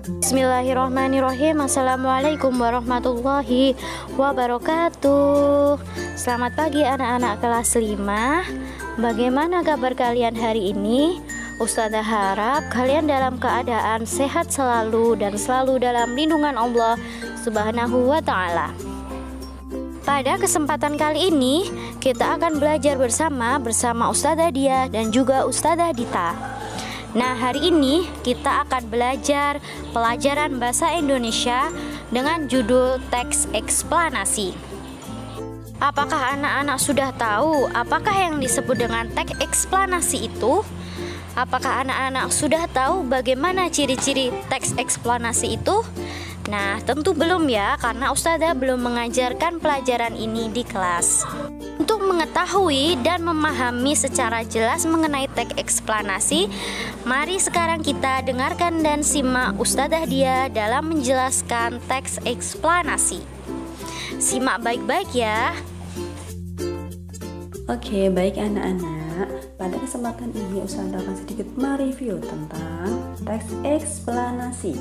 Bismillahirrahmanirrahim. Assalamualaikum warahmatullahi wabarakatuh. Selamat pagi anak-anak kelas 5. Bagaimana kabar kalian hari ini? Ustazah harap kalian dalam keadaan sehat selalu dan selalu dalam lindungan Allah Subhanahu wa ta'ala. Pada kesempatan kali ini kita akan belajar bersama Ustazah Dia dan juga Ustazah Dita. Nah, hari ini kita akan belajar pelajaran bahasa Indonesia dengan judul teks eksplanasi. Apakah anak-anak sudah tahu apakah yang disebut dengan teks eksplanasi itu? Apakah anak-anak sudah tahu bagaimana ciri-ciri teks eksplanasi itu? Nah, tentu belum ya, karena Ustazah belum mengajarkan pelajaran ini di kelas. Untuk mengetahui dan memahami secara jelas mengenai teks eksplanasi, mari sekarang kita dengarkan dan simak Ustazah Dia dalam menjelaskan teks eksplanasi. Simak baik-baik ya. Oke, baik anak-anak. Pada kesempatan ini Ustazah akan sedikit mereview tentang teks eksplanasi.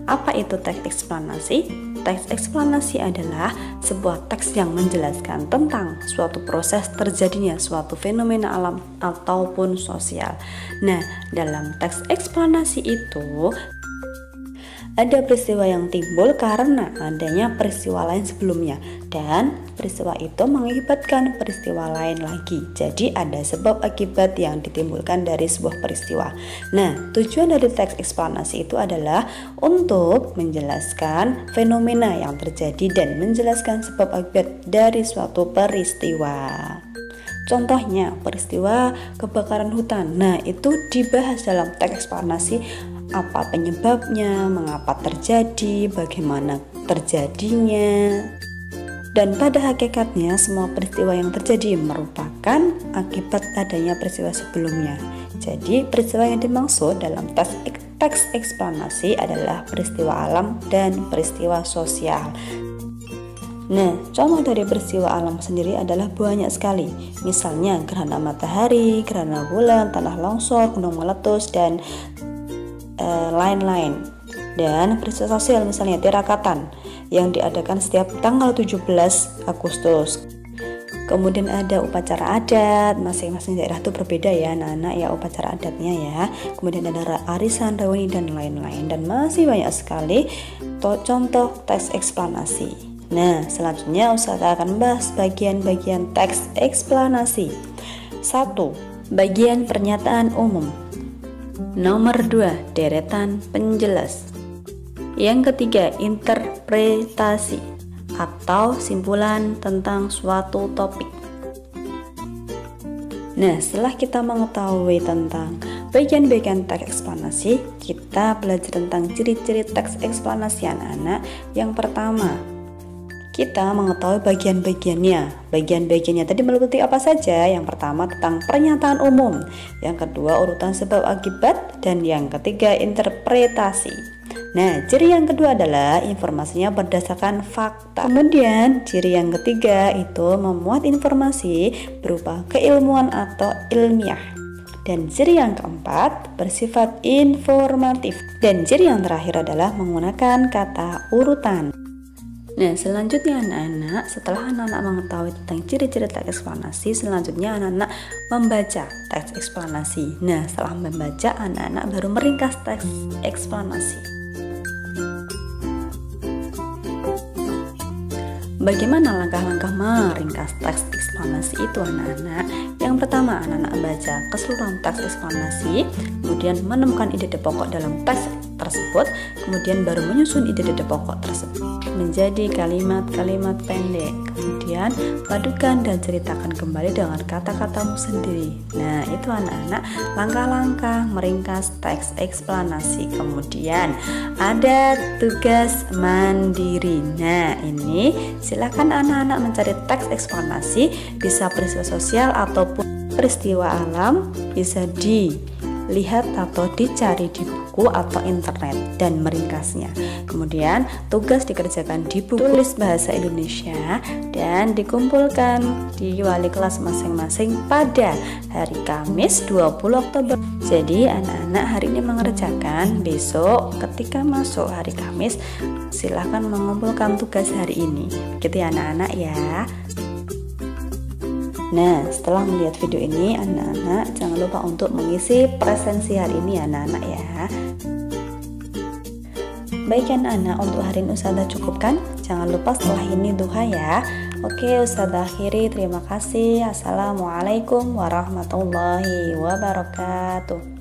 Apa itu teks eksplanasi? Teks eksplanasi adalah sebuah teks yang menjelaskan tentang suatu proses terjadinya suatu fenomena alam ataupun sosial. Nah, dalam teks eksplanasi itu ada peristiwa yang timbul karena adanya peristiwa lain sebelumnya, dan peristiwa itu mengakibatkan peristiwa lain lagi. Jadi ada sebab akibat yang ditimbulkan dari sebuah peristiwa. Nah, tujuan dari teks eksplanasi itu adalah untuk menjelaskan fenomena yang terjadi dan menjelaskan sebab akibat dari suatu peristiwa. Contohnya peristiwa kebakaran hutan. Nah, itu dibahas dalam teks eksplanasi. Apa penyebabnya, mengapa terjadi, bagaimana terjadinya. Dan pada hakikatnya semua peristiwa yang terjadi merupakan akibat adanya peristiwa sebelumnya. Jadi peristiwa yang dimaksud dalam teks eksplanasi adalah peristiwa alam dan peristiwa sosial. Nah, contoh dari peristiwa alam sendiri adalah banyak sekali. Misalnya gerhana matahari, gerhana bulan, tanah longsor, gunung meletus, dan lain-lain. Dan peristiwa sosial misalnya tirakatan yang diadakan setiap tanggal 17 Agustus. Kemudian ada upacara adat, masing-masing daerah itu berbeda ya anak-anak ya upacara adatnya ya. Kemudian ada arisan, reuni, dan lain-lain. Dan masih banyak sekali contoh teks eksplanasi. Nah, selanjutnya Ustazah akan membahas bagian-bagian teks eksplanasi. 1. Bagian pernyataan umum. Nomor 2, deretan penjelas. Yang ketiga, interpretasi atau simpulan tentang suatu topik. Nah, setelah kita mengetahui tentang bagian-bagian teks eksplanasi, kita belajar tentang ciri-ciri teks eksplanasi anak-anak. Yang pertama, kita mengetahui bagian-bagiannya. Bagian-bagiannya tadi meliputi apa saja? Yang pertama tentang pernyataan umum, yang kedua urutan sebab akibat, dan yang ketiga interpretasi. Nah, ciri yang kedua adalah informasinya berdasarkan fakta. Kemudian ciri yang ketiga itu memuat informasi berupa keilmuan atau ilmiah. Dan ciri yang keempat bersifat informatif. Dan ciri yang terakhir adalah menggunakan kata urutan. Nah, selanjutnya anak-anak, setelah anak-anak mengetahui tentang ciri-ciri teks eksplanasi, selanjutnya anak-anak membaca teks eksplanasi. Nah, setelah membaca, anak-anak baru meringkas teks eksplanasi. Bagaimana langkah-langkah meringkas teks eksplanasi itu anak-anak? Yang pertama, anak-anak membaca keseluruhan teks eksplanasi, kemudian menemukan ide-ide pokok dalam teks tersebut, kemudian baru menyusun ide-ide pokok tersebut menjadi kalimat-kalimat pendek. Kemudian padukan dan ceritakan kembali dengan kata-katamu sendiri. Nah, itu anak-anak langkah-langkah meringkas teks eksplanasi. Kemudian ada tugas mandiri. Nah, ini silakan anak-anak mencari teks eksplanasi, bisa peristiwa sosial ataupun peristiwa alam, bisa di lihat atau dicari di buku atau internet dan meringkasnya. Kemudian tugas dikerjakan di buku tulis bahasa Indonesia dan dikumpulkan di wali kelas masing-masing pada hari Kamis 20 Oktober. Jadi anak-anak hari ini mengerjakan, besok ketika masuk hari Kamis silahkan mengumpulkan tugas hari ini. Begitu ya anak-anak ya. Nah, setelah melihat video ini, anak-anak jangan lupa untuk mengisi presensi hari ini anak-anak ya. Baik anak-anak, untuk hari ini Ustazah cukupkan. Jangan lupa setelah ini duha ya. Oke, Ustazah akhiri. Terima kasih. Assalamualaikum warahmatullahi wabarakatuh.